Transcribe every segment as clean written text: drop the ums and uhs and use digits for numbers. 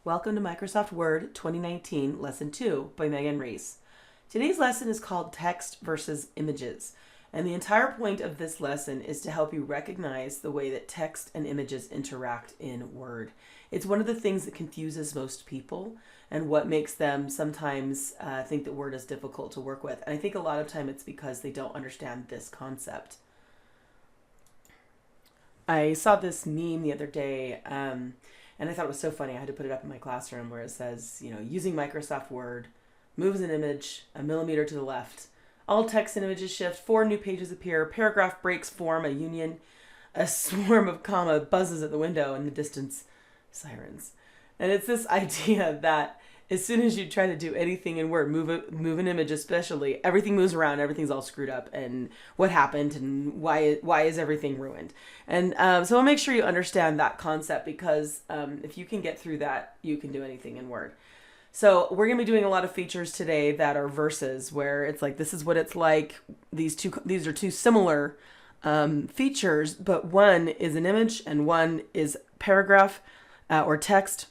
Welcome to Microsoft Word 2019 Lesson 2 by Megan Reese. Today's lesson is called Text versus Images, and the entire point of this lesson is to help you recognize the way that text and images interact in Word. It's one of the things that confuses most people and what makes them sometimes think that Word is difficult to work with. And I think a lot of time it's because they don't understand this concept. I saw this meme the other day, and I thought it was so funny. I had to put it up in my classroom where it says, using Microsoft Word, moves an image a millimeter to the left. All text and images shift, 4 new pages appear, paragraph breaks form a union, a swarm of comma buzzes at the window, in the distance, sirens. And it's this idea that as soon as you try to do anything in Word, move an image especially, everything moves around, everything's all screwed up, and what happened, and why is everything ruined? And so I'll make sure you understand that concept, because if you can get through that, you can do anything in Word. So we're going to be doing a lot of features today that are verses, where it's like, this is what it's like. These are two similar features, but one is an image and one is paragraph or text.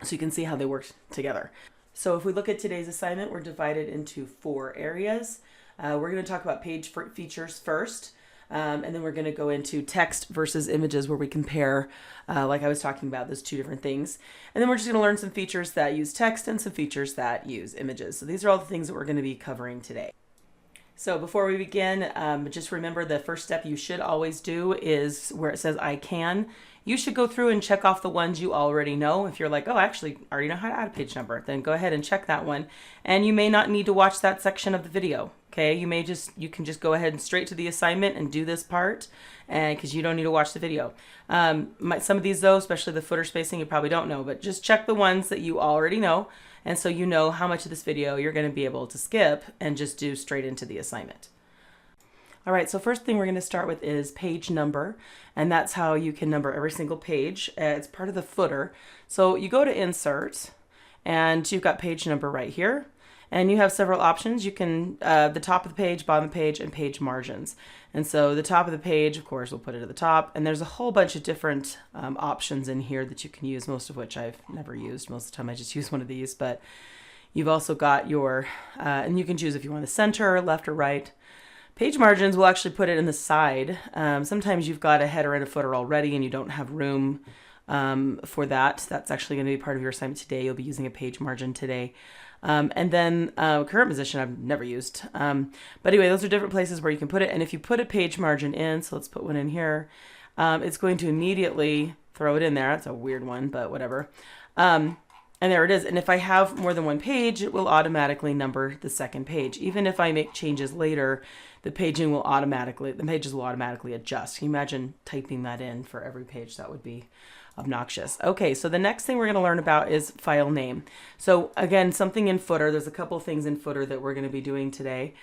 So you can see how they work together. So if we look at today's assignment, we're divided into 4 areas. We're going to talk about page features first, and then we're going to go into text versus images, where we compare, like I was talking about, those 2 different things. And then we're just going to learn some features that use text and some features that use images. So these are all the things that we're going to be covering today. So before we begin, just remember the first step you should always do is where it says I can. You should go through and check off the ones you already know. If you're like, oh, actually, I already know how to add a page number, then go ahead and check that one. And you may not need to watch that section of the video. Okay, you can just go ahead and straight to the assignment and do this part, and because you don't need to watch the video. Some of these though, especially the footer spacing, you probably don't know, but just check the ones that you already know. And so you know how much of this video you're going to be able to skip and just do straight into the assignment. All right, so first thing we're going to start with is page number, and that's how you can number every single page. It's part of the footer. So you go to Insert, and you've got page number right here, and you have several options. You can, the top of the page, bottom of the page, and page margins. And so the top of the page, of course, we'll put it at the top, and there's a whole bunch of different options in here that you can use, most of which I've never used. Most of the time I just use one of these, but you've also got your, and you can choose if you want the center, left, or right. Page margins, will actually put it in the side. Sometimes you've got a header and a footer already and you don't have room for that. That's actually going to be part of your assignment today. You'll be using a page margin today. And then current position I've never used. But anyway, those are different places where you can put it. And if you put a page margin in, so let's put one in here, it's going to immediately throw it in there. That's a weird one, but whatever. And there it is. And if I have more than one page, it will automatically number the second page. Even if I make changes later, the pages will automatically adjust. Can you imagine typing that in for every page? That would be obnoxious. Okay, so the next thing we're going to learn about is file name. So again, something in footer. There's a couple of things in footer that we're going to be doing today.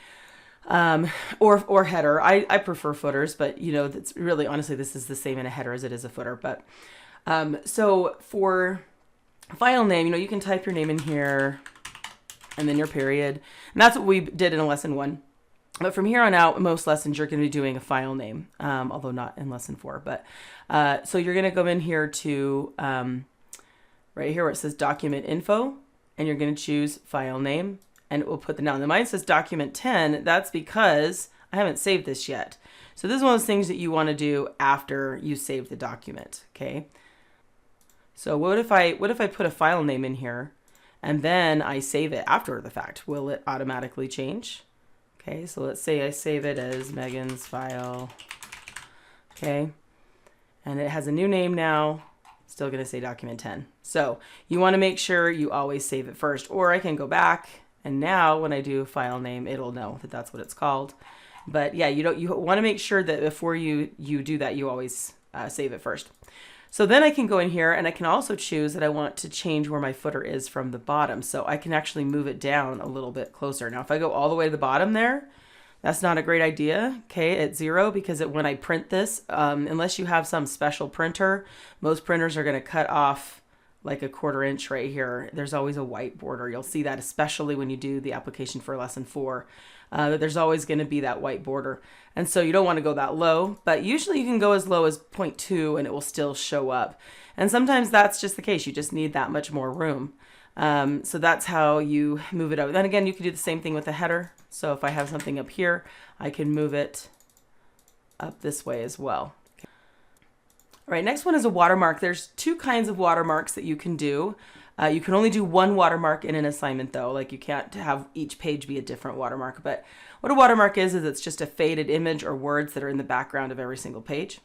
Or header. I prefer footers, but that's really, honestly, this is the same in a header as it is a footer. But so for file name, you can type your name in here and then your period. And that's what we did in lesson 1. But from here on out, most lessons you're going to be doing a file name, although not in lesson 4. But so you're going to go in here to right here where it says document info, and you're going to choose file name, and it will put the now. Mine says document 10. That's because I haven't saved this yet. So this is one of those things that you want to do after you save the document. Okay. So what if I put a file name in here and then I save it after the fact? Will it automatically change? Okay, so let's say I save it as Megan's file. Okay, and it has a new name now. Still going to say document 10. So you want to make sure you always save it first, or I can go back and now when I do file name, it'll know that that's what it's called. But yeah, you want to make sure that before you do that, you always save it first. So then I can go in here and I can also choose that I want to change where my footer is from the bottom. So I can actually move it down a little bit closer. Now, if I go all the way to the bottom there, that's not a great idea, okay, at 0, because when I print this, unless you have some special printer, most printers are going to cut off like a 1/4 inch right here, there's always a white border. You'll see that especially when you do the application for lesson 4. There's always going to be that white border. And so you don't want to go that low, but usually you can go as low as 0.2 and it will still show up. And sometimes that's just the case. You just need that much more room. So that's how you move it up. Then again, you can do the same thing with the header. So if I have something up here, I can move it up this way as well. All right, next one is a watermark. There's 2 kinds of watermarks that you can do. You can only do one watermark in an assignment though. Like you can't have each page be a different watermark. But what a watermark is it's just a faded image or words that are in the background of every single page.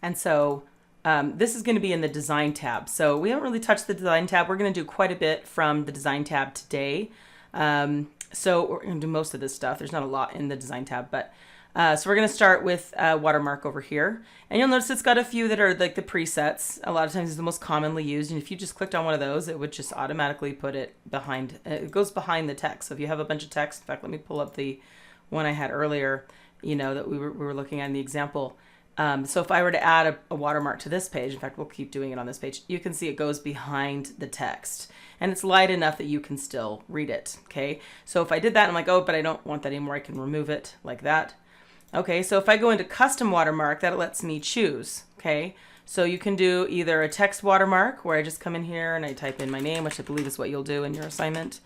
And so this is going to be in the design tab. So we haven't really touched the design tab. We're going to do quite a bit from the design tab today. So we're going to do most of this stuff. There's not a lot in the design tab, but so we're going to start with watermark over here. And you'll notice it's got a few that are like the presets. A lot of times it's the most commonly used. And if you just clicked on one of those, it would just automatically put it behind, it goes behind the text. So if you have a bunch of text, in fact, let me pull up the one I had earlier, that we were looking at in the example. So if I were to add a watermark to this page, in fact, we'll keep doing it on this page, you can see it goes behind the text and it's light enough that you can still read it. Okay. So if I did that, I'm like, oh, but I don't want that anymore. I can remove it like that. Okay, so if I go into custom watermark, that lets me choose, okay? So you can do either a text watermark where I just come in here and I type in my name, which I believe is what you'll do in your assignment.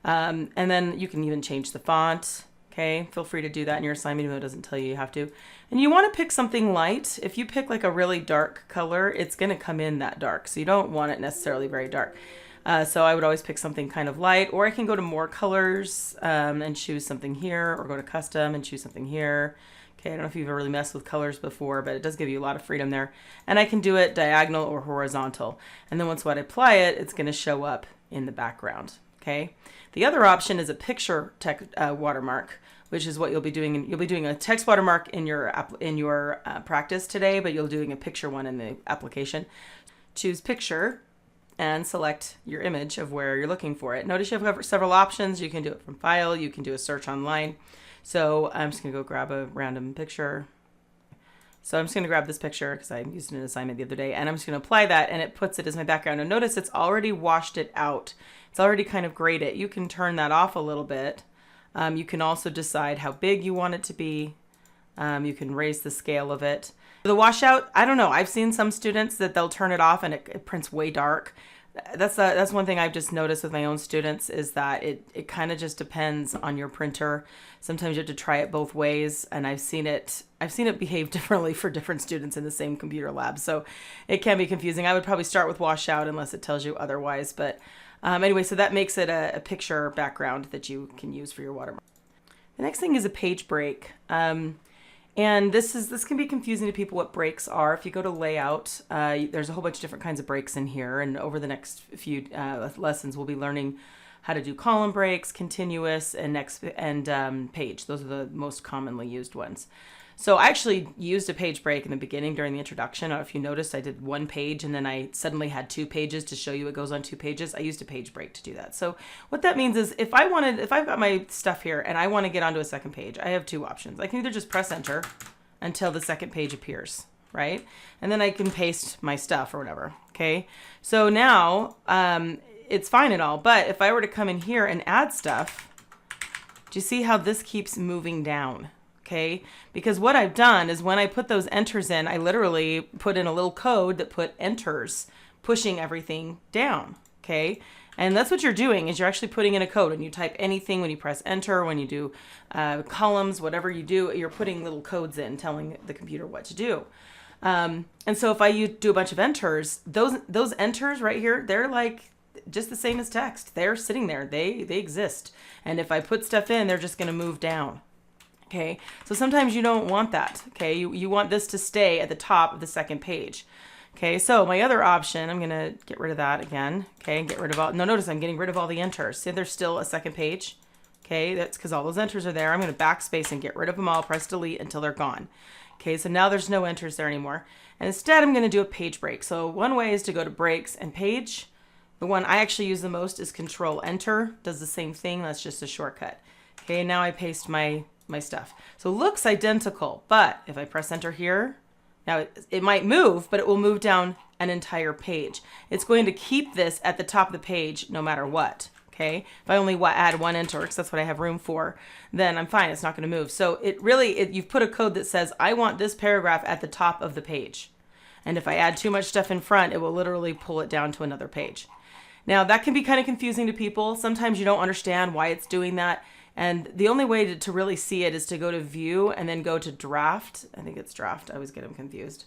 And then you can even change the font, okay? Feel free to do that in your assignment, even though it doesn't tell you you have to. And you want to pick something light. If you pick like a really dark color, it's going to come in that dark. So you don't want it necessarily very dark. So I would always pick something kind of light, or I can go to more colors and choose something here, or go to custom and choose something here. Okay, I don't know if you've ever really messed with colors before, but it does give you a lot of freedom there. And I can do it diagonal or horizontal. And then once I apply it, it's going to show up in the background. Okay. The other option is a picture text watermark, which is what you'll be doing. You'll be doing a text watermark in your practice today, but you'll be doing a picture one in the application. Choose picture and select your image of where you're looking for it. Notice you have several options. You can do it from file. You can do a search online. So I'm just going to go grab a random picture. So I'm just going to grab this picture because I used it in an assignment the other day, and I'm just going to apply that, and it puts it as my background. And notice it's already washed it out. It's already kind of grayed it. You can turn that off a little bit. You can also decide how big you want it to be. You can raise the scale of it. The washout, I don't know. I've seen some students that they'll turn it off and it prints way dark. That's one thing I've just noticed with my own students is that it kind of just depends on your printer. Sometimes you have to try it both ways, and I've seen it behave differently for different students in the same computer lab. So it can be confusing. I would probably start with washout unless it tells you otherwise. But anyway, so that makes it a picture background that you can use for your watermark. The next thing is a page break. And this can be confusing to people what breaks are. If you go to layout, there's a whole bunch of different kinds of breaks in here. And over the next few lessons, we'll be learning how to do column breaks, continuous, and page. Those are the most commonly used ones. So I actually used a page break in the beginning during the introduction. I don't know if you noticed, I did one page and then I suddenly had 2 pages to show you it goes on 2 pages. I used a page break to do that. So what that means is if I've got my stuff here and I want to get onto a second page, I have 2 options. I can either just press enter until the second page appears, right? And then I can paste my stuff or whatever, okay? So now it's fine and all, but if I were to come in here and add stuff, do you see how this keeps moving down? Okay, because what I've done is when I put those enters in, I literally put in a little code that put enters, pushing everything down. Okay, and that's what you're doing is you're actually putting in a code, and you type anything when you press enter, when you do columns, whatever you do, you're putting little codes in, telling the computer what to do. And so if I do a bunch of enters, those enters right here, they're like just the same as text. They're sitting there. They exist. And if I put stuff in, they're just going to move down. Okay, so sometimes you don't want that. Okay, you want this to stay at the top of the second page. Okay, so my other option, I'm going to get rid of that again. Okay, and get rid of all, no, notice I'm getting rid of all the enters. See, there's still a second page. Okay, that's because all those enters are there. I'm going to backspace and get rid of them all, press delete until they're gone. Okay, so now there's no enters there anymore. And instead, I'm going to do a page break. So one way is to go to breaks and page. The one I actually use the most is Control Enter. Does the same thing. That's just a shortcut. Okay, now I paste my stuff. So it looks identical, but if I press enter here, Now it might move, but it will move down an entire page. It's going to keep this at the top of the page no matter what. Okay, if I only add one enter, because that's what I have room for, then I'm fine. It's not going to move. So you've put a code that says, I want this paragraph at the top of the page. And if I add too much stuff in front, it will literally pull it down to another page. Now, that can be kind of confusing to people. Sometimes you don't understand why it's doing that. And the only way to really see it is to go to View and then go to Draft. I think it's Draft. I always get them confused.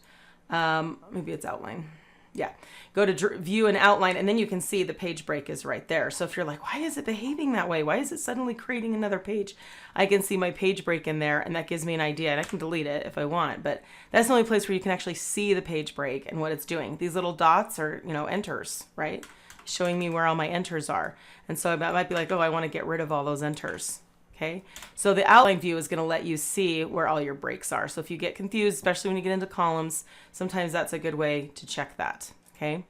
Maybe it's Outline. Yeah, go to View and Outline, and then you can see the page break is right there. So if you're like, why is it behaving that way? Why is it suddenly creating another page? I can see my page break in there, and that gives me an idea, and I can delete it if I want. But that's the only place where you can actually see the page break and what it's doing. These little dots are, enters, right? Showing me where all my enters are. And so I might be like, oh, I want to get rid of all those enters. Okay, so the outline view is going to let you see where all your breaks are. So if you get confused, especially when you get into columns, sometimes that's a good way to check that. Okay.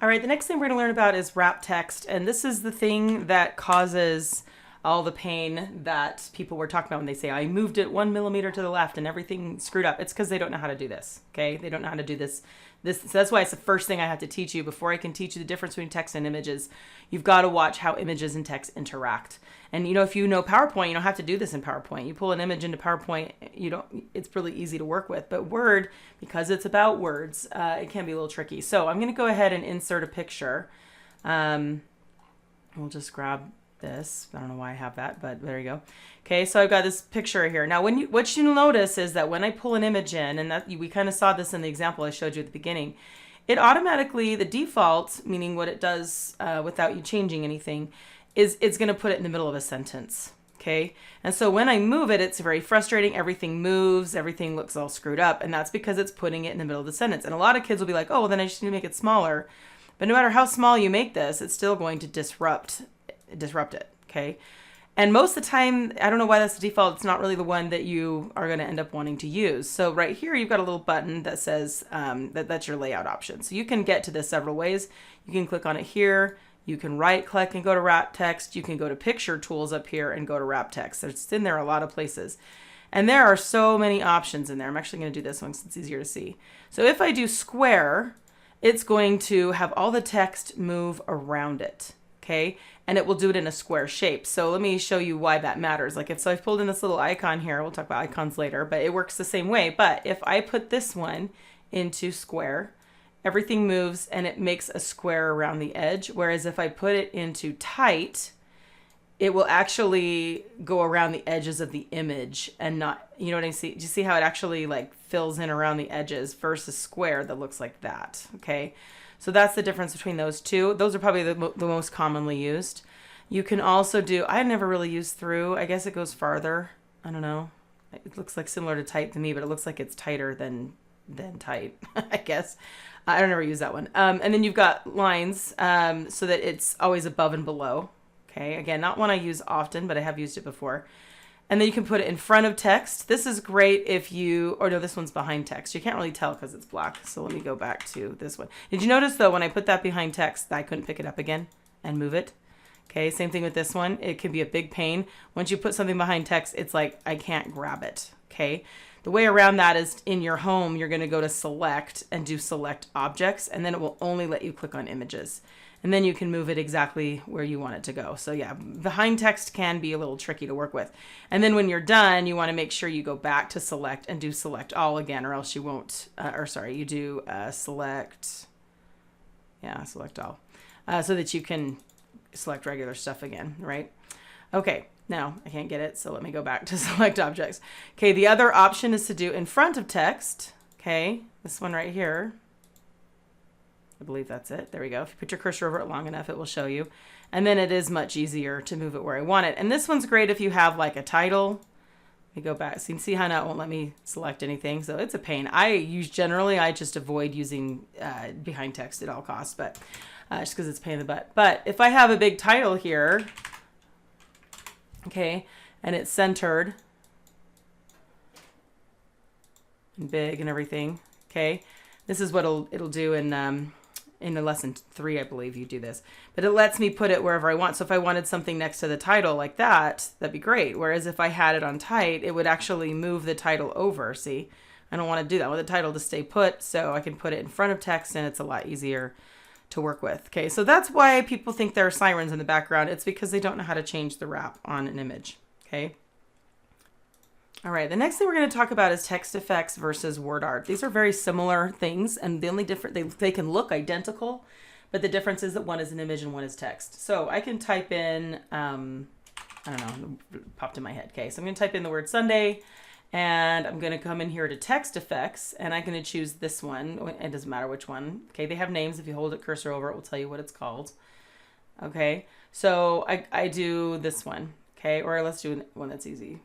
All right, the next thing we're going to learn about is wrap text. And this is the thing that causes all the pain that people were talking about when they say, I moved it 1 millimeter to the left and everything screwed up. It's because they don't know how to do this. Okay, they don't know how to do this. So that's why it's the first thing I have to teach you before I can teach you the difference between text and images. You've got to watch how images and text interact. And if you know PowerPoint, you don't have to do this in PowerPoint. You pull an image into PowerPoint, it's really easy to work with. But Word, because it's about words, it can be a little tricky. So I'm going to go ahead and insert a picture. We'll just grab this. I don't know why I have that, but there you go. Okay, so I've got this picture here. Now, what you'll notice is that when I pull an image in, and that we kind of saw this in the example I showed you at the beginning, it automatically, the default, meaning what it does without you changing anything, is it's going to put it in the middle of a sentence. Okay, and so when I move it, it's very frustrating. Everything moves, everything looks all screwed up, and that's because it's putting it in the middle of the sentence. And a lot of kids will be like, oh, well, then I just need to make it smaller. But no matter how small you make this, it's still going to disrupt it. Okay. And most of the time, I don't know why that's the default. It's not really the one that you are going to end up wanting to use. So right here, you've got a little button that says that's your layout option. So you can get to this several ways. You can click on it here. You can right click and go to wrap text. You can go to picture tools up here and go to wrap text. It's in there a lot of places. And there are so many options in there. I'm actually going to do this one because it's easier to see. So if I do square, it's going to have all the text move around it. Okay, and it will do it in a square shape. So let me show you why that matters. Like so I've pulled in this little icon here. We'll talk about icons later, but it works the same way. But if I put this one into square, everything moves and it makes a square around the edge. Whereas if I put it into tight, it will actually go around the edges of the image and not, you know what I see? Do you see how it actually like fills in around the edges versus square that looks like that? Okay. So that's the difference between those two. Those are probably the most commonly used. You can also do, I never really used through. I guess it goes farther. I don't know. It looks like similar to tight to me, but it looks like it's tighter than tight, I guess. I don't ever use that one. And then you've got lines so that it's always above and below. Okay, again, not one I use often, but I have used it before. And then you can put it in front of text. This is great if this one's behind text. You can't really tell because it's black. So let me go back to this one. Did you notice though, when I put that behind text, I couldn't pick it up again and move it? Okay, same thing with this one. It can be a big pain. Once you put something behind text, it's like, I can't grab it. Okay, the way around that is in your home, you're gonna go to select and do select objects, and then it will only let you click on images. And then you can move it exactly where you want it to go. So yeah, behind text can be a little tricky to work with. And then when you're done, you want to make sure you go back to select and do select all again, or else you won't, you do select all, so that you can select regular stuff again, right? Okay, now I can't get it, so let me go back to select objects. Okay, the other option is to do in front of text. Okay, this one right here. I believe that's it. There we go. If you put your cursor over it long enough, it will show you. And then it is much easier to move it where I want it. And this one's great if you have like a title. Let me go back. So you can see how now it won't let me select anything. So it's a pain. I just avoid using behind text at all costs, but just because it's a pain in the butt. But if I have a big title here, okay, and it's centered and big and everything, okay, this is what it'll do in the lesson 3, I believe you do this, but it lets me put it wherever I want. So if I wanted something next to the title like that, that'd be great. Whereas if I had it on tight, it would actually move the title over. See, I don't want to do that. I want the title to stay put, so I can put it in front of text and it's a lot easier to work with. Okay, so that's why people think there are sirens in the background. It's because they don't know how to change the wrap on an image. Okay. All right, the next thing we're going to talk about is text effects versus word art. These are very similar things, and the only difference, they can look identical, but the difference is that one is an image and one is text. So I can type in, I don't know, it popped in my head. Okay, so I'm going to type in the word Sunday, and I'm going to come in here to text effects, and I'm going to choose this one. It doesn't matter which one. Okay, they have names. If you hold a cursor over it, will tell you what it's called. Okay, so I do this one. Okay, or let's do one that's easy.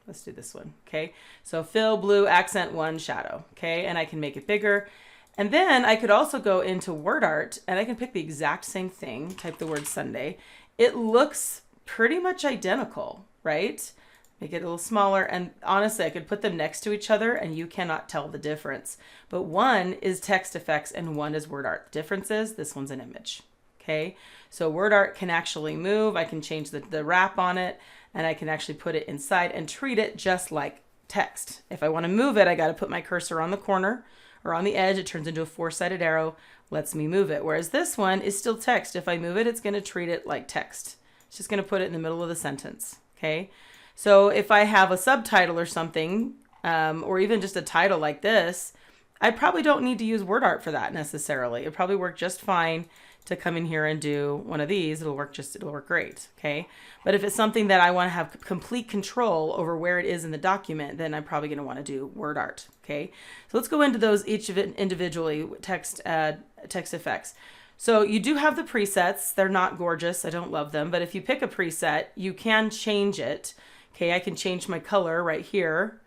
Let's do this one. Okay, so fill, blue, accent 1, shadow. Okay, and I can make it bigger. And then I could also go into word art and I can pick the exact same thing, type the word Sunday. It looks pretty much identical, right? Make it a little smaller. And honestly, I could put them next to each other and you cannot tell the difference. But one is text effects and one is word art. The difference is this one's an image. Okay, so word art can actually move. I can change the wrap on it and I can actually put it inside and treat it just like text. If I want to move it, I got to put my cursor on the corner or on the edge. It turns into a 4-sided arrow, lets me move it. Whereas this one is still text. If I move it, it's going to treat it like text. It's just going to put it in the middle of the sentence. Okay, so if I have a subtitle or something, or even just a title like this, I probably don't need to use word art for that necessarily. It'll probably work just fine to come in here and do one of these. It'll work great. Okay. But if it's something that I want to have complete control over where it is in the document, then I'm probably going to want to do word art. Okay. So let's go into those, each of it individually, text effects. So you do have the presets. They're not gorgeous. I don't love them, but if you pick a preset, you can change it. Okay. I can change my color right here.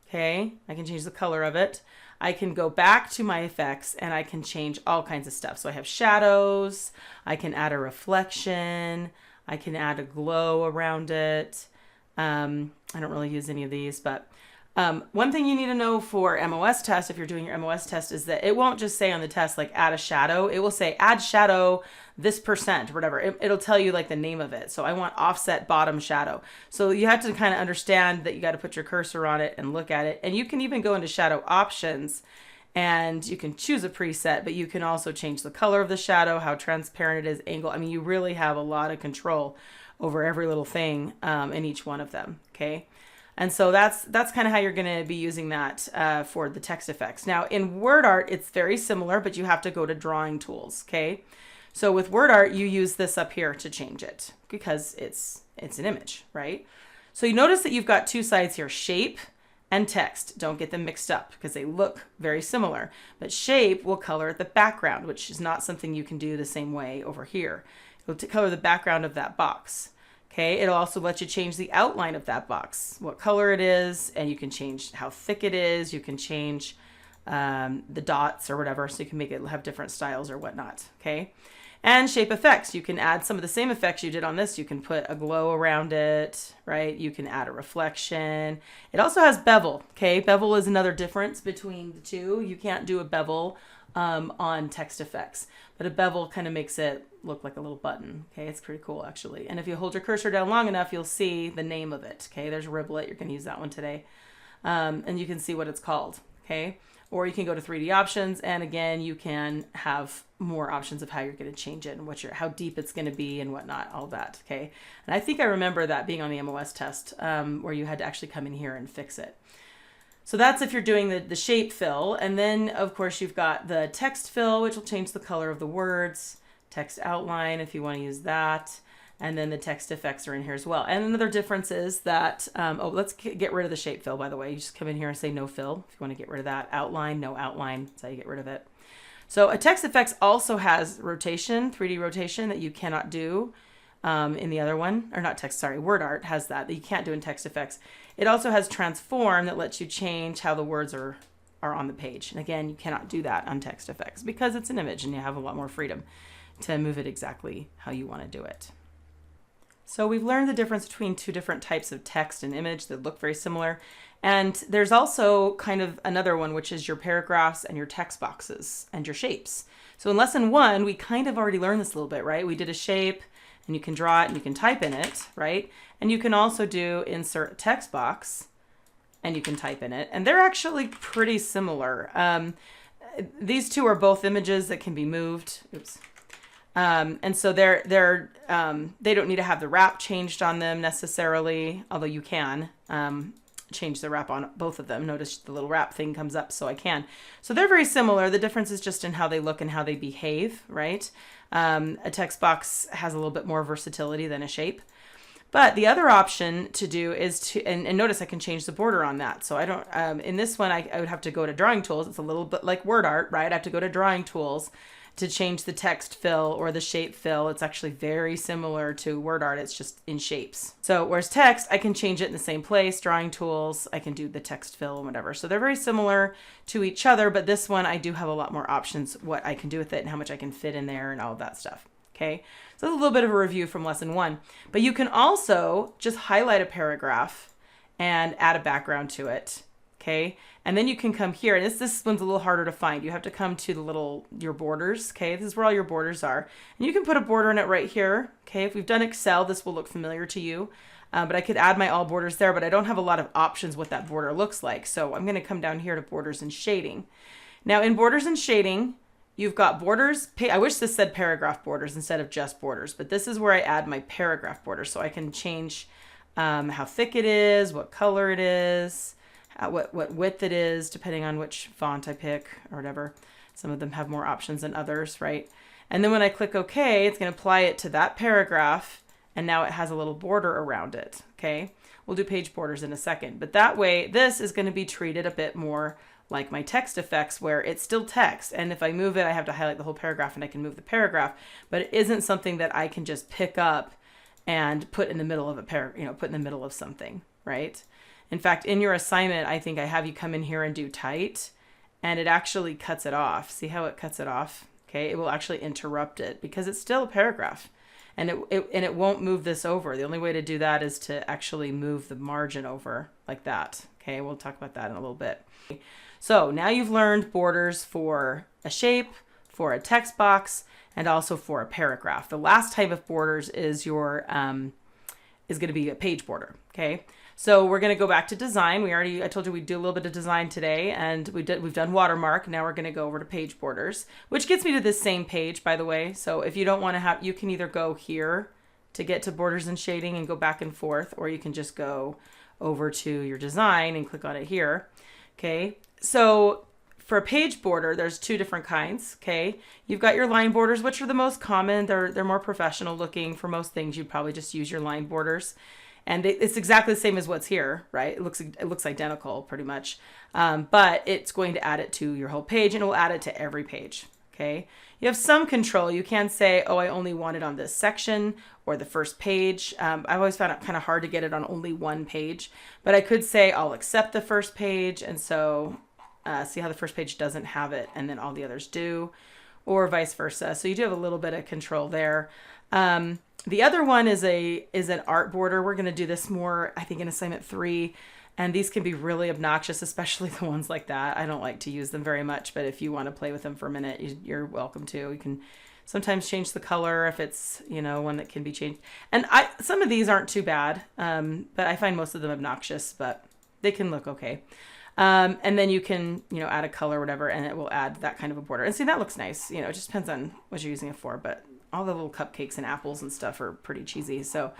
Okay. I can change the color of it. I can go back to my effects and I can change all kinds of stuff. So I have shadows, I can add a reflection, I can add a glow around it. I don't really use any of these, but one thing you need to know for MOS test, if you're doing your MOS test, is that it won't just say on the test, like add a shadow. It will say add shadow this percent or whatever. It'll tell you like the name of it. So I want offset bottom shadow. So you have to kind of understand that you got to put your cursor on it and look at it. And you can even go into shadow options and you can choose a preset, but you can also change the color of the shadow, how transparent it is, angle. I mean, you really have a lot of control over every little thing in each one of them. Okay. And so that's kind of how you're going to be using that for the text effects. Now in word art, it's very similar, but you have to go to drawing tools. Okay. So with word art, you use this up here to change it because it's an image, right? So you notice that you've got two sides here, shape and text. Don't get them mixed up because they look very similar. But shape will color the background, which is not something you can do the same way over here. It'll color the background of that box. Okay, it'll also let you change the outline of that box, what color it is, and you can change how thick it is. You can change the dots or whatever, so you can make it have different styles or whatnot. Okay, and shape effects. You can add some of the same effects you did on this. You can put a glow around it, right? You can add a reflection. It also has bevel. Okay, bevel is another difference between the two. You can't do a bevel on text effects, but a bevel kind of makes it look like a little button. Okay, it's pretty cool actually. And if you hold your cursor down long enough, you'll see the name of it. Okay, there's Riblet. You're going to use that one today. And you can see what it's called. Okay, or you can go to 3D options, and again, you can have more options of how you're going to change it and how deep it's going to be and whatnot, all that. Okay, and I think I remember that being on the MOS test where you had to actually come in here and fix it. So that's if you're doing the shape fill. And then of course you've got the text fill, which will change the color of the words, text outline if you want to use that. And then the text effects are in here as well. And another difference is that, let's get rid of the shape fill, by the way. You just come in here and say no fill if you want to get rid of that. Outline, no outline. That's how you get rid of it. So a text effects also has rotation, 3D rotation, that you cannot do in the other one, or not text, sorry, word art has that you can't do in text effects. It also has transform that lets you change how the words are on the page. And again, you cannot do that on text effects because it's an image and you have a lot more freedom to move it exactly how you want to do it. So we've learned the difference between two different types of text and image that look very similar. And there's also kind of another one, which is your paragraphs and your text boxes and your shapes. So in lesson 1, we kind of already learned this a little bit, right? We did a shape and you can draw it and you can type in it, right? And you can also do insert text box and you can type in it. And they're actually pretty similar. These two are both images that can be moved. Oops. And so they don't need to have the wrap changed on them necessarily, although you can change the wrap on both of them. Notice the little wrap thing comes up, so I can. So they're very similar. The difference is just in how they look and how they behave, right? A text box has a little bit more versatility than a shape. But the other option to do is to, and notice I can change the border on that. So I don't, in this one, I would have to go to drawing tools. It's a little bit like word art, right? I have to go to drawing tools to change the text fill or the shape fill. It's actually very similar to word art. It's just in shapes. So whereas text, I can change it in the same place. Drawing tools, I can do the text fill and whatever. So they're very similar to each other, but this one I do have a lot more options, what I can do with it and how much I can fit in there and all of that stuff. Okay, so that's a little bit of a review from lesson 1. But you can also just highlight a paragraph and add a background to it. Okay, and then you can come here, and this one's a little harder to find. You have to come to your borders. Okay, this is where all your borders are, and you can put a border in it right here. Okay, if we've done Excel, this will look familiar to you. But I could add my all borders there, but I don't have a lot of options what that border looks like. So I'm going to come down here to borders and shading. Now in borders and shading, you've got borders. I wish this said paragraph borders instead of just borders, but this is where I add my paragraph border. So I can change how thick it is, what color it is, what width it is, depending on which font I pick or whatever. Some of them have more options than others, right? And then when I click OK, it's going to apply it to that paragraph, and now it has a little border around it, okay? We'll do page borders in a second, but that way, this is going to be treated a bit more like my text effects, where it's still text, and if I move it, I have to highlight the whole paragraph, and I can move the paragraph, but it isn't something that I can just pick up and put in the middle of a put in the middle of something, right? In fact, in your assignment, I think I have you come in here and do tight, and it actually cuts it off. See how it cuts it off? Okay, it will actually interrupt it because it's still a paragraph, and it won't move this over. The only way to do that is to actually move the margin over like that. Okay, we'll talk about that in a little bit. So now you've learned borders for a shape, for a text box, and also for a paragraph. The last type of borders is your is going to be a page border. Okay. So we're going to go back to design. I told you we'd do a little bit of design today, and we've done watermark. Now we're going to go over to page borders, which gets me to this same page, by the way. So if you don't want to have, you can either go here to get to borders and shading and go back and forth, or you can just go over to your design and click on it here. Okay. So for a page border, there's 2 different kinds. Okay. You've got your line borders, which are the most common. They're more professional looking. For most things, you'd probably just use your line borders. And it's exactly the same as what's here, right? It looks identical pretty much, but it's going to add it to your whole page, and it will add it to every page, okay? You have some control. You can say, oh, I only want it on this section or the first page. I've always found it kind of hard to get it on only one page, but I could say I'll accept the first page, and so see how the first page doesn't have it, and then all the others do, or vice versa. So you do have a little bit of control there. The other one is an art border. We're going to do this more, I think, in assignment 3, and these can be really obnoxious, especially the ones like that. I don't like to use them very much, but if you want to play with them for a minute, you're welcome to. You can sometimes change the color if it's, one that can be changed. And some of these aren't too bad, but I find most of them obnoxious, but they can look okay. And then you can, add a color or whatever, and it will add that kind of a border. And see, that looks nice. It just depends on what you're using it for, but all the little cupcakes and apples and stuff are pretty cheesy. So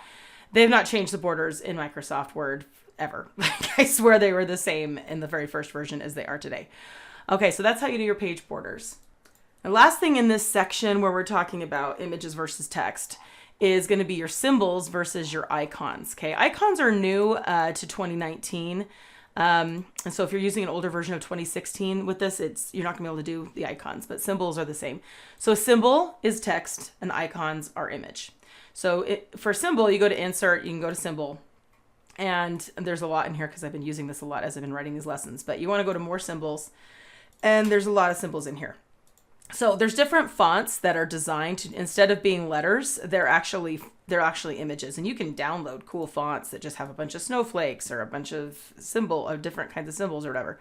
they've not changed the borders in Microsoft Word ever. I swear they were the same in the very first version as they are today. Okay, so that's how you do your page borders. The last thing in this section where we're talking about images versus text is going to be your symbols versus your icons. Okay, icons are new to 2019. And so if you're using an older version of 2016 with this, you're not gonna be able to do the icons, but symbols are the same. So a symbol is text and icons are image. So for symbol, you go to insert, you can go to symbol, and there's a lot in here because I've been using this a lot as I've been writing these lessons, but you want to go to more symbols, and there's a lot of symbols in here. So there's different fonts that are designed to, instead of being letters, they're actually images, and you can download cool fonts that just have a bunch of snowflakes or a bunch of different kinds of symbols or whatever.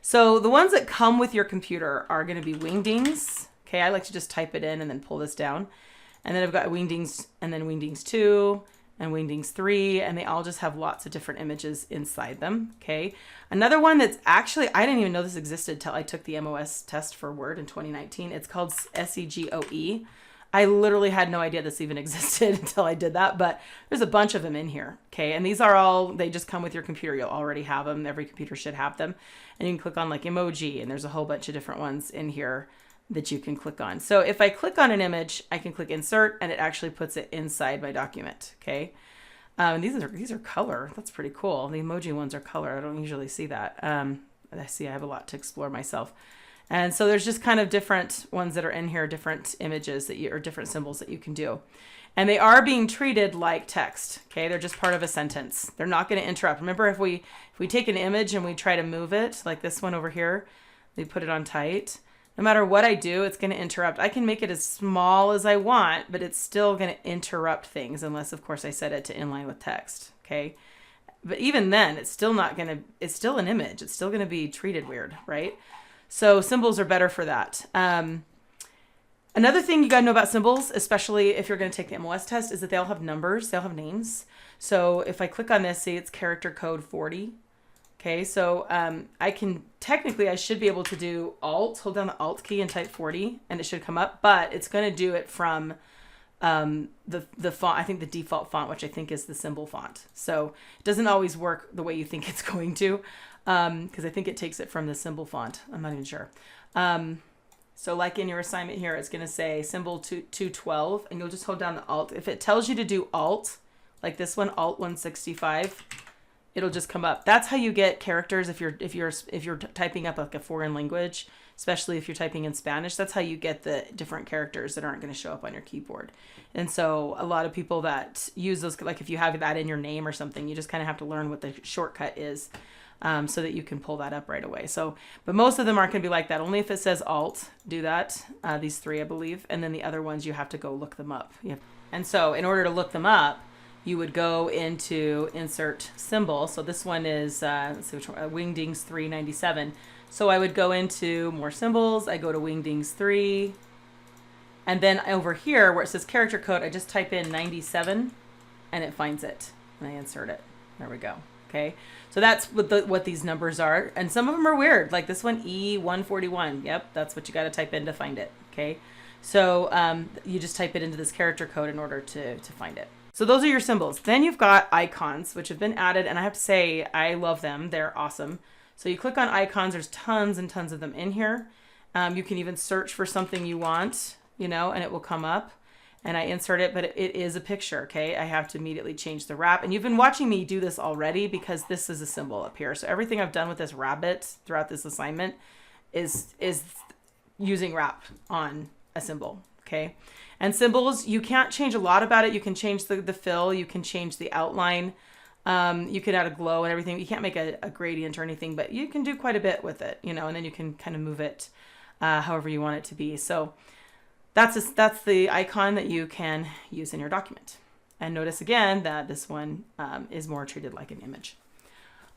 So the ones that come with your computer are going to be Wingdings. Okay, I like to just type it in and then pull this down. And then I've got Wingdings and then Wingdings 2 and Wingdings 3, and they all just have lots of different images inside them, okay? Another one that's actually, I didn't even know this existed until I took the MOS test for Word in 2019. It's called SEGOE. I literally had no idea this even existed until I did that, but there's a bunch of them in here, okay? And these are all, they just come with your computer. You'll already have them. Every computer should have them. And you can click on like emoji, and there's a whole bunch of different ones in here that you can click on. So if I click on an image, I can click insert, and it actually puts it inside my document, okay? These are color. That's pretty cool. The emoji ones are color. I don't usually see that. I see I have a lot to explore myself. And so there's just kind of different ones that are in here, different images that you, or different symbols that you can do. And they are being treated like text, okay? They're just part of a sentence. They're not going to interrupt. Remember, if we take an image and we try to move it, like this one over here, we put it on tight, no matter what I do, it's going to interrupt. I can make it as small as I want, but it's still going to interrupt things unless, of course, I set it to inline with text, okay? But even then, it's still not going to, it's still an image. It's still going to be treated weird, right? So symbols are better for that. Another thing you got to know about symbols, especially if you're going to take the MOS test, is that they all have numbers. They all have names. So if I click on this, see, it's character code 40. Okay, so I should be able to do Alt, hold down the Alt key and type 40, and it should come up, but it's going to do it from the font, I think the default font, which I think is the symbol font. So it doesn't always work the way you think it's going to, because I think it takes it from the symbol font. I'm not even sure. So like in your assignment here, it's going to say symbol 212, and you'll just hold down the Alt. If it tells you to do Alt, like this one, Alt 165, it'll just come up. That's how you get characters if you're typing up like a foreign language, especially if you're typing in Spanish. That's how you get the different characters that aren't going to show up on your keyboard. And so a lot of people that use those, like if you have that in your name or something, you just kind of have to learn what the shortcut is, so that you can pull that up right away. So, but most of them aren't going to be like that. Only if it says Alt, do that. These three, I believe. And then the other ones, you have to go look them up. And so in order to look them up, you would go into insert symbol. So this one is, let's see which one, Wingdings 397. So I would go into more symbols. I go to Wingdings 3. And then over here where it says character code, I just type in 97 and it finds it. And I insert it. There we go. Okay. So that's what these numbers are. And some of them are weird. Like this one, E141. Yep. That's what you got to type in to find it. Okay. So you just type it into this character code in order to find it. So those are your symbols. Then you've got icons, which have been added, and I have to say, I love them. They're awesome. So you click on icons. There's tons and tons of them in here. You can even search for something you want, and it will come up. And I insert it, but it is a picture, okay? I have to immediately change the wrap. And you've been watching me do this already because this is a symbol up here. So everything I've done with this rabbit throughout this assignment is using wrap on a symbol, okay? And symbols, you can't change a lot about it. You can change the fill. You can change the outline. You can add a glow and everything. You can't make a gradient or anything, but you can do quite a bit with it, and then you can kind of move it however you want it to be. So that's the icon that you can use in your document. And notice again that this one is more treated like an image.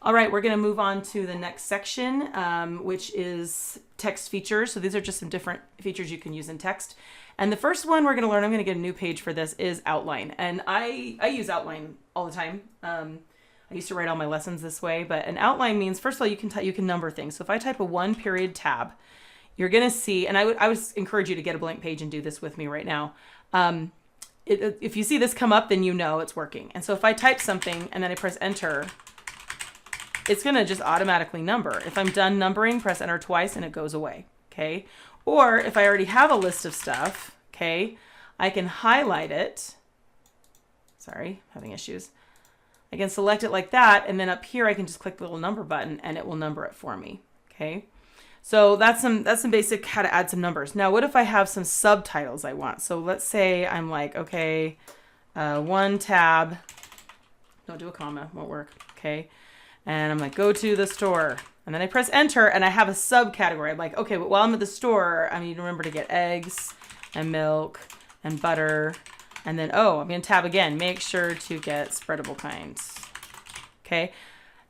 All right, we're going to move on to the next section, which is text features. So these are just some different features you can use in text. And the first one we're going to learn, I'm going to get a new page for this, is outline. And I use outline all the time. I used to write all my lessons this way, but an outline means, first of all, you can number things. So if I type a 1-period tab, you're going to see, and I would encourage you to get a blank page and do this with me right now. If you see this come up, then you know it's working. And so if I type something and then I press enter, it's going to just automatically number. If I'm done numbering, press enter twice and it goes away. Okay. Or if I already have a list of stuff, okay, I can highlight it. Sorry, having issues. I can select it like that. And then up here, I can just click the little number button and it will number it for me. Okay. So that's some basic how to add some numbers. Now, what if I have some subtitles I want? So let's say I'm like, okay, 1 tab, don't do a comma, won't work. Okay. And I'm like, go to the store. And then I press enter and I have a subcategory. I'm like, okay, but while I'm at the store, I need to remember to get eggs and milk and butter. And then, I'm going to tab again. Make sure to get spreadable kinds. Okay.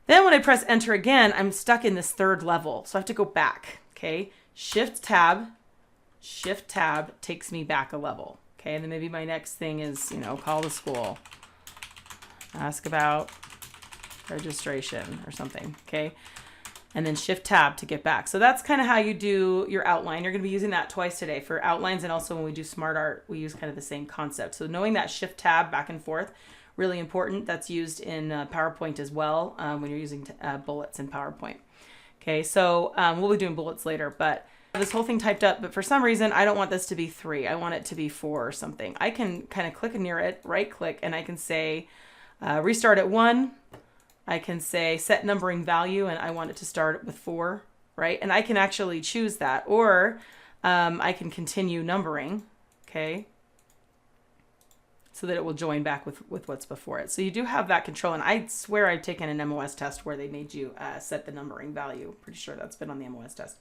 Then when I press enter again, I'm stuck in this third level. So I have to go back. Okay. Shift tab takes me back a level. Okay. And then maybe my next thing is, call the school. ask about registration or something, okay? And then Shift Tab to get back. So that's kind of how you do your outline. You're going to be using that twice today for outlines, and also when we do Smart Art, we use kind of the same concept. So knowing that Shift Tab back and forth, really important. That's used in PowerPoint as well when you're using bullets in PowerPoint. Okay, so we'll be doing bullets later, but this whole thing typed up, but for some reason, I don't want this to be 3. I want it to be 4 or something. I can kind of click near it, right click, and I can say restart at 1. I can say set numbering value, and I want it to start with 4, right? And I can actually choose that, or I can continue numbering, okay? So that it will join back with what's before it. So you do have that control. And I swear I've taken an MOS test where they made you set the numbering value. Pretty sure that's been on the MOS test.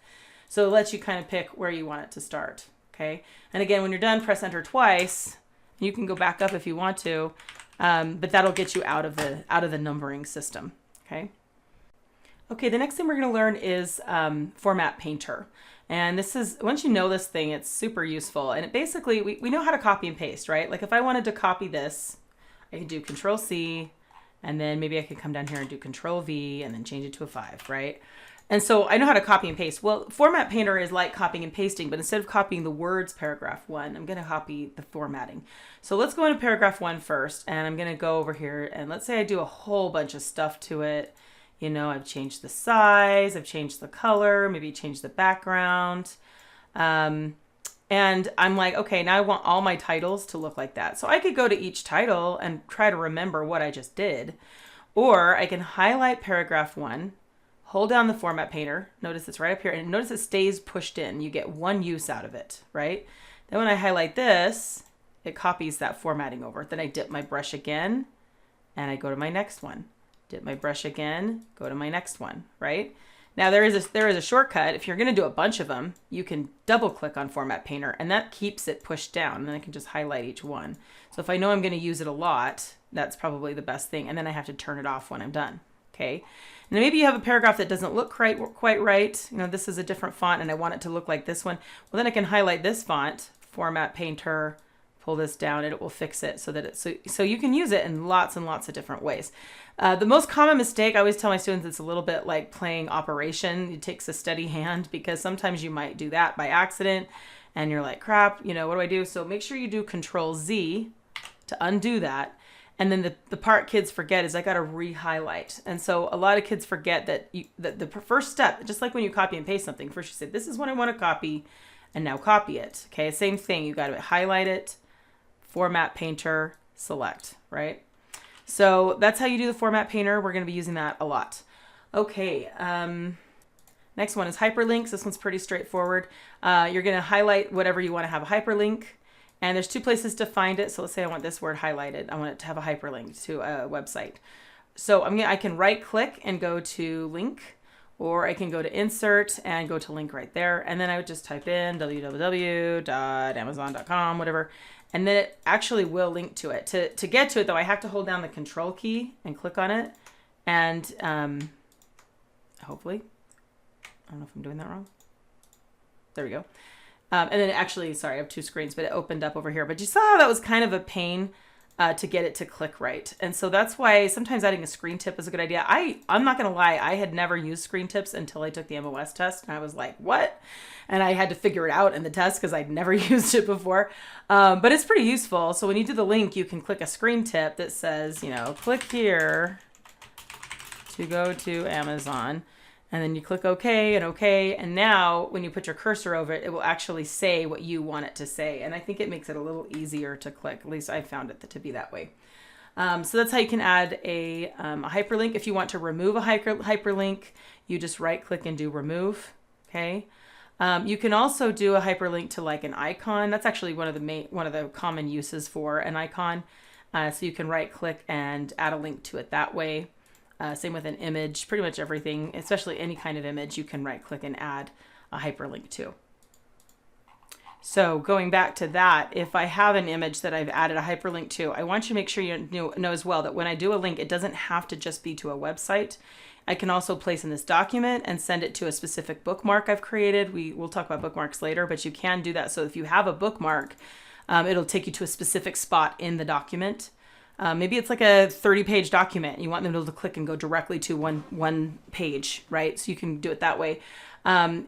So it lets you kind of pick where you want it to start, okay? And again, when you're done, press enter twice. You can go back up if you want to, but that'll get you out of the numbering system, okay? Okay, the next thing we're gonna learn is Format Painter. And this is, once you know this thing, it's super useful. And it basically, we know how to copy and paste, right? Like if I wanted to copy this, I could do Control C, and then maybe I could come down here and do Control V and then change it to a 5, right? And so I know how to copy and paste. Well, Format Painter is like copying and pasting, but instead of copying the words paragraph 1, I'm gonna copy the formatting. So let's go into paragraph 1 first, and I'm gonna go over here, and let's say I do a whole bunch of stuff to it. You know, I've changed the size, I've changed the color, maybe changed the background. And I'm like, okay, now I want all my titles to look like that. So I could go to each title and try to remember what I just did. Or I can highlight paragraph 1, hold down the Format Painter. Notice it's right up here, and notice it stays pushed in. You get one use out of it, right? Then when I highlight this, it copies that formatting over. Then I dip my brush again, and I go to my next one. Dip my brush again, go to my next one, right? Now there is a shortcut. If you're gonna do a bunch of them, you can double click on Format Painter, and that keeps it pushed down, and then I can just highlight each one. So if I know I'm gonna use it a lot, that's probably the best thing, and then I have to turn it off when I'm done, okay? And then maybe you have a paragraph that doesn't look quite right. You know, this is a different font, and I want it to look like this one. Well, then I can highlight this font, Format Painter, pull this down, and it will fix it so that it's so you can use it in lots and lots of different ways. The most common mistake, I always tell my students, it's a little bit like playing Operation. It takes a steady hand, because sometimes you might do that by accident and you're like, crap, you know, what do I do? So make sure you do Control Z to undo that. And then the part kids forget is I got to re-highlight. And so a lot of kids forget that the first step, just like when you copy and paste something, first you say, this is what I want to copy, and now copy it. Okay, same thing. You got to highlight it, Format Painter, select, right? So that's how you do the Format Painter. We're going to be using that a lot. Okay, next one is hyperlinks. This one's pretty straightforward. You're going to highlight whatever you want to have a hyperlink. And there's 2 places to find it. So let's say I want this word highlighted. I want it to have a hyperlink to a website. So I can right click and go to link, or I can go to insert and go to link right there. And then I would just type in www.amazon.com, whatever. And then it actually will link to it. To get to it though, I have to hold down the Control key and click on it. And hopefully, I don't know if I'm doing that wrong. There we go. And then actually, sorry, I have 2 screens, but it opened up over here. But you saw how that was kind of a pain to get it to click right. And so that's why sometimes adding a screen tip is a good idea. I'm not going to lie, I had never used screen tips until I took the MOS test. And I was like, what? And I had to figure it out in the test because I'd never used it before. But it's pretty useful. So when you do the link, you can click a screen tip that says, you know, click here to go to Amazon. And then you click OK and OK. And now when you put your cursor over it, it will actually say what you want it to say. And I think it makes it a little easier to click. At least I found it to be that way. So that's how you can add a hyperlink. If you want to remove a hyperlink, you just right click and do remove. Okay. You can also do a hyperlink to like an icon. That's actually one of the common uses for an icon. So you can right click and add a link to it that way. Same with an image, pretty much everything, especially any kind of image, you can right click and add a hyperlink to. So going back to that, if I have an image that I've added a hyperlink to, I want you to make sure you know as well that when I do a link, it doesn't have to just be to a website. I can also place in this document and send it to a specific bookmark I've created. We'll talk about bookmarks later, but you can do that. So if you have a bookmark, it'll take you to a specific spot in the document. Maybe it's like a 30-page document. You want them to be able to click and go directly to one page, right? So you can do it that way.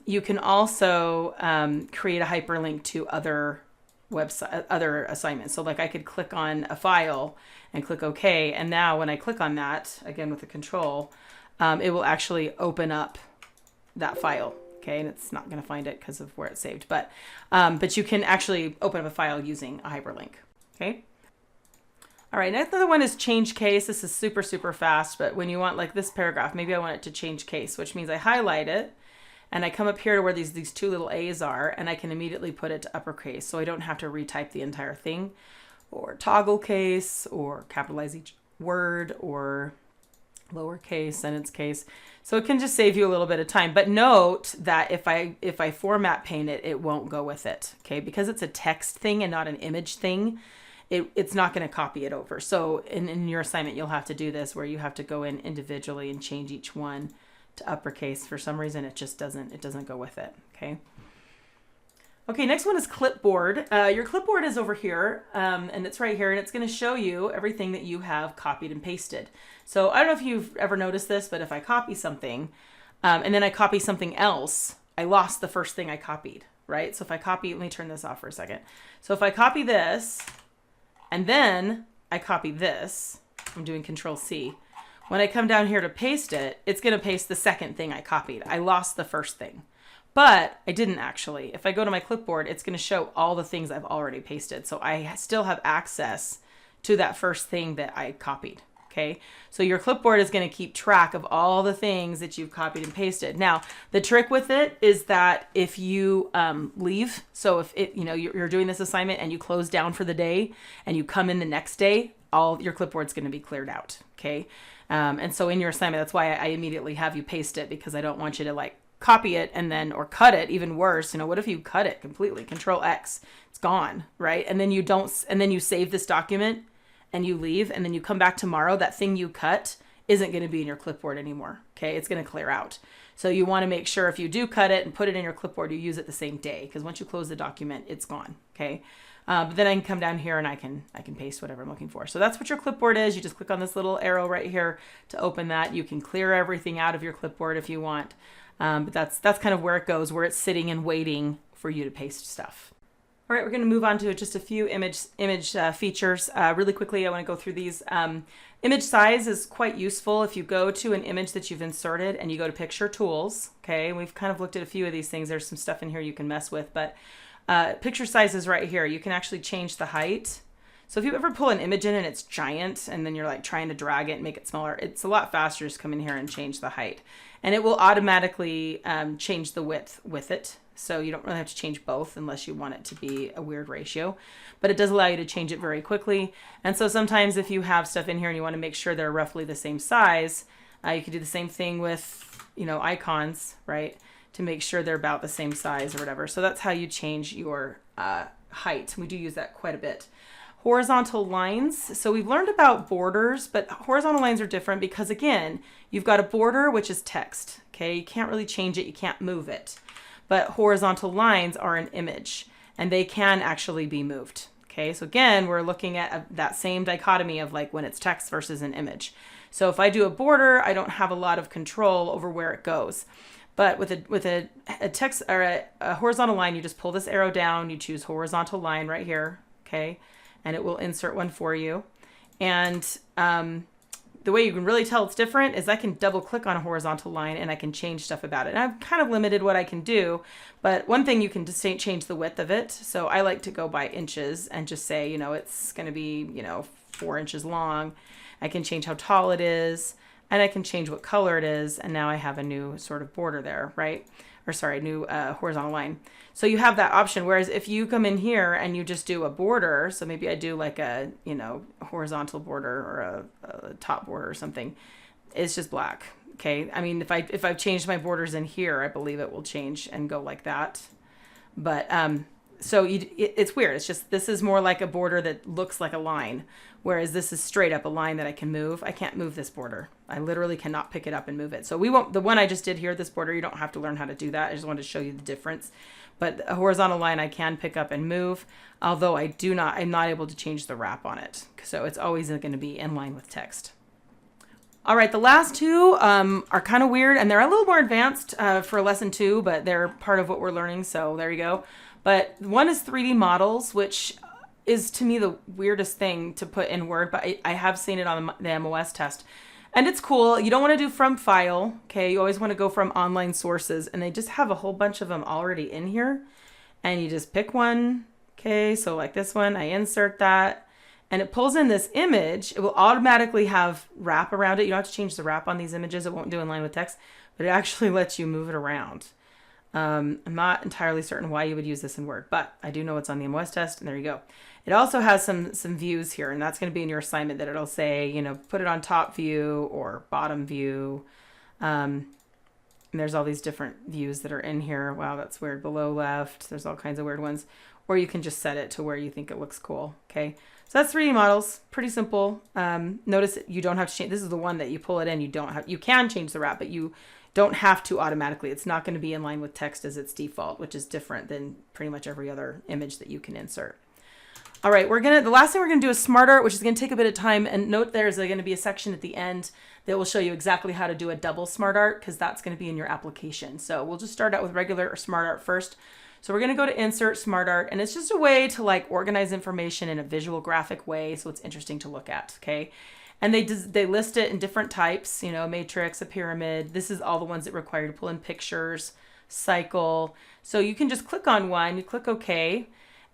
You can also create a hyperlink to other assignments. So like I could click on a file and click OK. And now when I click on that, again with the control, it will actually open up that file. Okay, and it's not going to find it because of where it's saved. But you can actually open up a file using a hyperlink. Okay. All right, another one is change case. This is super, super fast. But when you want like this paragraph, maybe I want it to change case, which means I highlight it. And I come up here to where these two little A's are, and I can immediately put it to uppercase. So I don't have to retype the entire thing, or toggle case, or capitalize each word, or lowercase, sentence case. So it can just save you a little bit of time. But note that if I format paint it, it won't go with it. Okay, because it's a text thing and not an image thing, it's not going to copy it over. So in your assignment, you'll have to do this where you have to go in individually and change each one to uppercase. For some reason it just doesn't go with it. Okay, next one is clipboard. Your clipboard is over here, and it's right here, and it's going to show you everything that you have copied and pasted. So I don't know if you've ever noticed this, but if I copy something and then I copy something else, I lost the first thing I copied, right? So if I copy, let me turn this off for a second. So if I copy this and then I copy this, I'm doing Control C. When I come down here to paste it, it's going to paste the second thing I copied. I lost the first thing, but I didn't actually. If I go to my clipboard, it's going to show all the things I've already pasted. So I still have access to that first thing that I copied. Okay. So your clipboard is going to keep track of all the things that you've copied and pasted. Now, the trick with it is that if you leave, so if you're doing this assignment and you close down for the day and you come in the next day, all your clipboard's going to be cleared out. Okay. And so in your assignment, that's why I immediately have you paste it, because I don't want you to like copy it and then, or cut it, even worse. What if you cut it completely? Control X, it's gone, right? And then you save this document and you leave, and then you come back tomorrow, that thing you cut isn't going to be in your clipboard anymore. Okay. It's going to clear out. So you want to make sure if you do cut it and put it in your clipboard, you use it the same day, because once you close the document, it's gone. Okay. But then I can come down here and I can paste whatever I'm looking for. So that's what your clipboard is. You just click on this little arrow right here to open that. You can clear everything out of your clipboard if you want. But that's kind of where it goes, where it's sitting and waiting for you to paste stuff. All right, we're going to move on to just a few image features. Really quickly, I want to go through these. Image size is quite useful if you go to an image that you've inserted and you go to Picture Tools. Okay, we've kind of looked at a few of these things. There's some stuff in here you can mess with, but picture size is right here. You can actually change the height. So if you ever pull an image in and it's giant and then you're like trying to drag it and make it smaller, it's a lot faster just come in here and change the height. And it will automatically change the width with it. So you don't really have to change both unless you want it to be a weird ratio. But it does allow you to change it very quickly. And so sometimes if you have stuff in here and you want to make sure they're roughly the same size, you can do the same thing with, icons, right? To make sure they're about the same size or whatever. So that's how you change your height. We do use that quite a bit. Horizontal lines. So we've learned about borders, but horizontal lines are different because, again, you've got a border, which is text. Okay, you can't really change it. You can't move it. But horizontal lines are an image, and they can actually be moved. Okay, so again, we're looking at that same dichotomy of like when it's text versus an image. So if I do a border, I don't have a lot of control over where it goes. But with a text or a horizontal line, you just pull this arrow down, you choose horizontal line right here, okay? And it will insert one for you. And the way you can really tell it's different is I can double click on a horizontal line and I can change stuff about it. And I've kind of limited what I can do, but one thing you can just change the width of it. So I like to go by inches and just say, it's going to be, 4 inches long. I can change how tall it is. And I can change what color it is, and now I have a new sort of border there, right? Or sorry, new horizontal line. So you have that option, whereas if you come in here and you just do a border, so maybe I do like a, horizontal border or a top border or something, it's just black, okay? I mean, if I've changed my borders in here, I believe it will change and go like that. But so it's weird. It's just, this is more like a border that looks like a line, whereas this is straight up a line that I can move. I can't move this border. I literally cannot pick it up and move it. So the one I just did here, this border, you don't have to learn how to do that. I just wanted to show you the difference. but a horizontal line I can pick up and move, although I'm not able to change the wrap on it. So it's always going to be in line with text. All right, the last two are kind of weird, and they're a little more advanced for lesson 2, but they're part of what we're learning, so there you go. But one is 3D models, which is to me the weirdest thing to put in Word, but I have seen it on the MOS test. And it's cool. You don't want to do from file, okay? You always want to go from online sources, and they just have a whole bunch of them already in here. And you just pick one, okay? So like this one, I insert that, and it pulls in this image. It will automatically have wrap around it. You don't have to change the wrap on these images. It won't do in line with text, but it actually lets you move it around. I'm not entirely certain why you would use this in Word, but I do know it's on the MOS test, and there you go. It also has some views here, and that's going to be in your assignment that it'll say, you know, put it on top view or bottom view. And there's all these different views that are in here. Wow, that's weird. Below left, there's all kinds of weird ones. Or you can just set it to where you think it looks cool, okay? So that's 3D models, pretty simple. Notice you don't have to change. This is the one that you pull it in. You can change the wrap, but you don't have to automatically. It's not going to be in line with text as its default, which is different than pretty much every other image that you can insert. All right, the last thing we're gonna do is SmartArt, which is gonna take a bit of time. And note there's gonna be a section at the end that will show you exactly how to do a double SmartArt, because that's gonna be in your application. So we'll just start out with regular or SmartArt first. So we're gonna go to Insert SmartArt, and it's just a way to like organize information in a visual graphic way, so it's interesting to look at, okay? And they list it in different types, you know, matrix, a pyramid. This is all the ones that require you to pull in pictures, cycle. So you can just click on one, you click OK.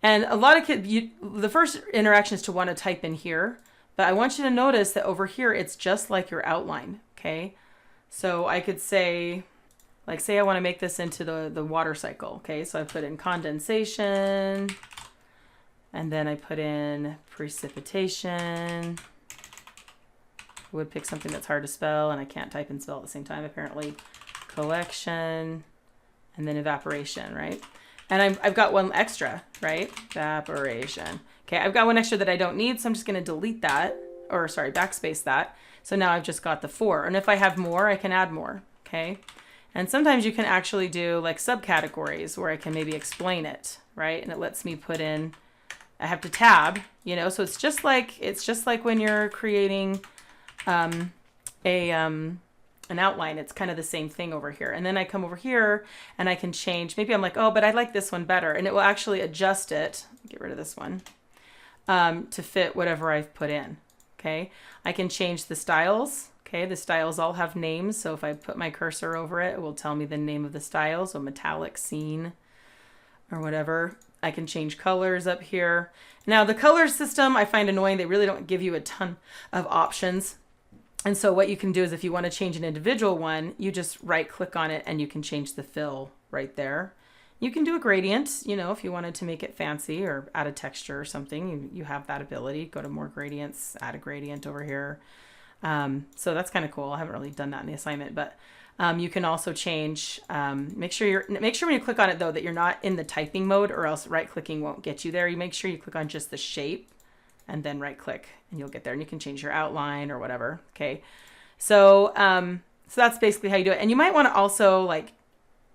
And a lot of kids, the first interaction is to want to type in here, but I want you to notice that over here, it's just like your outline, okay? So I could say, like, say I want to make this into the water cycle, okay? So I put in condensation, and then I put in precipitation. I would pick something that's hard to spell, and I can't type and spell at the same time, apparently. Collection, and then evaporation, right? And I've got one extra, right? Evaporation. Okay, I've got one extra that I don't need, so I'm just going to delete that, or sorry, backspace that. So now I've just got the 4. And if I have more, I can add more, okay? And sometimes you can actually do like subcategories where I can maybe explain it, right? And it lets me put in, I have to tab, you know, so it's just like when you're creating an outline. It's kind of the same thing over here. And then I come over here and I can change. Maybe I'm like, oh, but I like this one better. And it will actually adjust it. Get rid of this one to fit whatever I've put in. Okay. I can change the styles. Okay. The styles all have names. So if I put my cursor over it, it will tell me the name of the style. So metallic, scene, or whatever. I can change colors up here. Now the color system I find annoying. They really don't give you a ton of options. And so what you can do is if you want to change an individual one, you just right click on it and you can change the fill right there. You can do a gradient, you know, if you wanted to make it fancy or add a texture or something, you have that ability. Go to more gradients, add a gradient over here. So that's kind of cool. I haven't really done that in the assignment, but you can also change, make sure when you click on it though, that you're not in the typing mode, or else right clicking won't get you there. You make sure you click on just the shape and then right click and you'll get there, and you can change your outline or whatever. Okay. So, so that's basically how you do it. And you might want to also like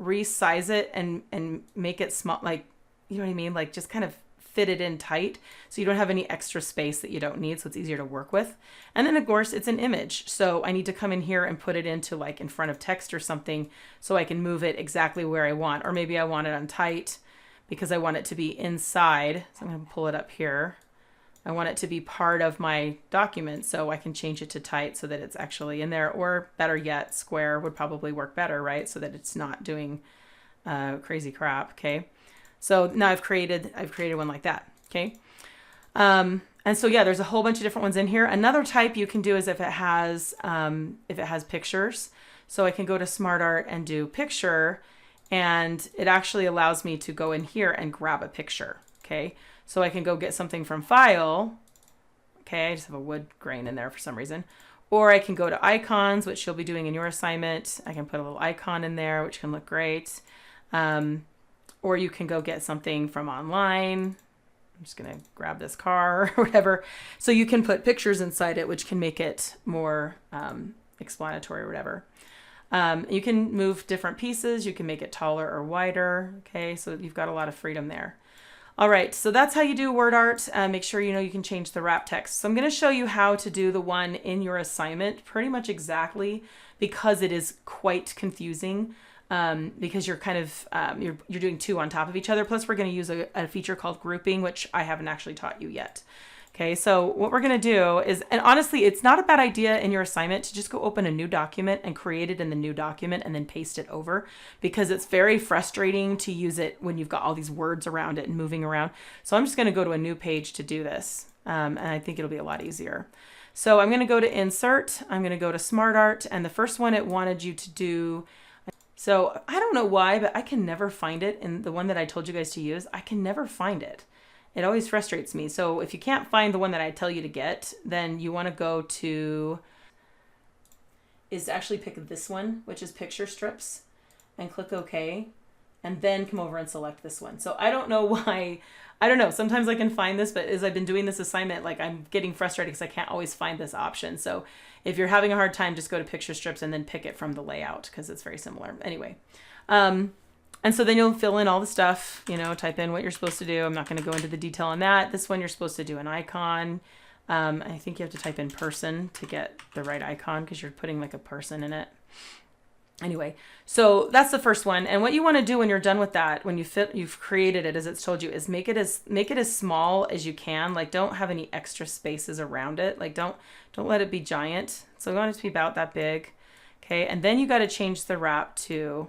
resize it and make it small, like, you know what I mean? Like just kind of fit it in tight so you don't have any extra space that you don't need. So it's easier to work with. And then of course it's an image. So I need to come in here and put it into like in front of text or something so I can move it exactly where I want. Or maybe I want it on tight because I want it to be inside. So I'm going to pull it up here. I want it to be part of my document, so I can change it to tight so that it's actually in there, or better yet, square would probably work better, right? So that it's not doing crazy crap, okay? So now I've created one like that, okay? And so yeah, there's a whole bunch of different ones in here. Another type you can do is if it has pictures. So I can go to SmartArt and do picture, and it actually allows me to go in here and grab a picture, okay? So I can go get something from file. Okay, I just have a wood grain in there for some reason. Or I can go to icons, which you'll be doing in your assignment. I can put a little icon in there, which can look great. Or you can go get something from online. I'm just going to grab this car or whatever. So you can put pictures inside it, which can make it more explanatory or whatever. You can move different pieces. You can make it taller or wider. Okay, so you've got a lot of freedom there. All right, so that's how you do word art. Make sure you know you can change the wrap text. So I'm going to show you how to do the one in your assignment pretty much exactly, because it is quite confusing, because you're kind of, you're doing two on top of each other. Plus we're going to use a feature called grouping, which I haven't actually taught you yet. Okay, so what we're going to do is, and honestly, it's not a bad idea in your assignment to just go open a new document and create it in the new document and then paste it over, because it's very frustrating to use it when you've got all these words around it and moving around. So I'm just going to go to a new page to do this, and I think it'll be a lot easier. So I'm going to go to Insert, I'm going to go to Smart Art, and the first one it wanted you to do, so I don't know why, but I can never find it in the one that I told you guys to use. I can never find it. It always frustrates me. So if you can't find the one that I tell you to get, then you want to go to, is actually pick this one, which is picture strips, and click OK, and then come over and select this one. So I don't know why, I don't know, sometimes I can find this, but as I've been doing this assignment, like I'm getting frustrated because I can't always find this option. So if you're having a hard time, just go to picture strips and then pick it from the layout, because it's very similar. Anyway, and so then you'll fill in all the stuff, you know, type in what you're supposed to do. I'm not going to go into the detail on that. This one, you're supposed to do an icon. I think you have to type in person to get the right icon, because you're putting like a person in it. Anyway, so that's the first one. And what you want to do when you're done with that, when you've created it as it's told you, is make it as small as you can. Like, don't have any extra spaces around it. Like, don't let it be giant. So we want it to be about that big. Okay. And then you got to change the wrap to,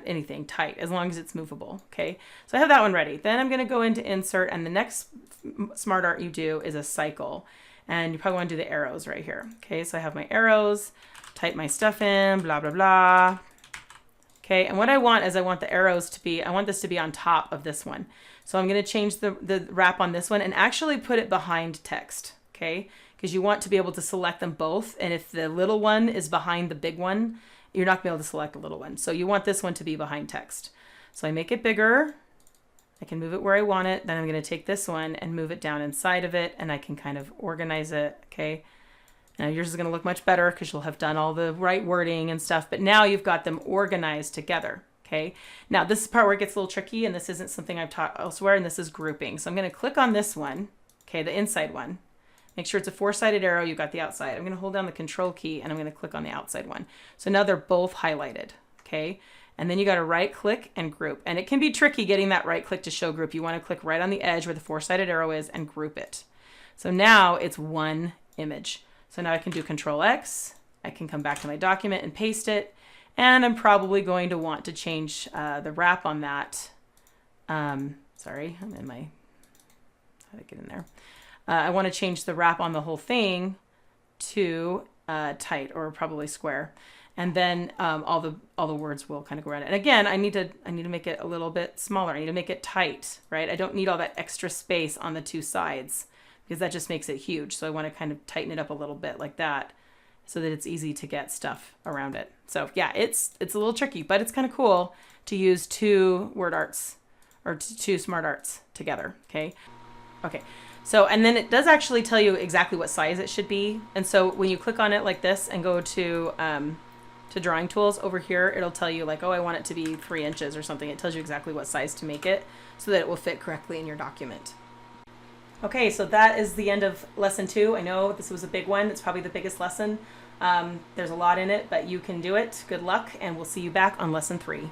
anything tight, as long as it's movable. Okay, so I have that one ready. Then I'm going to go into Insert, and the next Smart Art you do is a cycle, and you probably want to do the arrows right here. Okay, so I have my arrows, type my stuff in, blah blah blah. Okay, and what I want is I want the arrows to be, I want this to be on top of this one. So I'm going to change the wrap on this one and actually put it behind text. Okay, because you want to be able to select them both, and if the little one is behind the big one, you're not going to be able to select a little one. So you want this one to be behind text. So I make it bigger. I can move it where I want it. Then I'm going to take this one and move it down inside of it, and I can kind of organize it. Okay. Now yours is going to look much better because you'll have done all the right wording and stuff, but now you've got them organized together. Okay. Now this is the part where it gets a little tricky, and this isn't something I've taught elsewhere, and this is grouping. So I'm going to click on this one. Okay. The inside one. Make sure it's a 4-sided arrow. You've got the outside. I'm going to hold down the Control key, and I'm going to click on the outside one. So now they're both highlighted. Okay. And then you got to right click and group. And it can be tricky getting that right click to show group. You want to click right on the edge where the 4-sided arrow is and group it. So now it's one image. So now I can do Control X. I can come back to my document and paste it. And I'm probably going to want to change the wrap on that. Sorry, I'm in my, how did I get in there? I want to change the wrap on the whole thing to tight, or probably square, and then all the words will kind of go around it. And again, I need to make it a little bit smaller. I need to make it tight, right? I don't need all that extra space on the two sides, because that just makes it huge. So I want to kind of tighten it up a little bit like that, so that it's easy to get stuff around it. So yeah, it's a little tricky, but it's kind of cool to use two word arts or two Smart Arts together. Okay. So, and then it does actually tell you exactly what size it should be. And so when you click on it like this and go to drawing tools over here, it'll tell you like, oh, I want it to be 3 inches or something. It tells you exactly what size to make it so that it will fit correctly in your document. Okay, so that is the end of lesson 2. I know this was a big one. It's probably the biggest lesson. There's a lot in it, but you can do it. Good luck, and we'll see you back on lesson 3.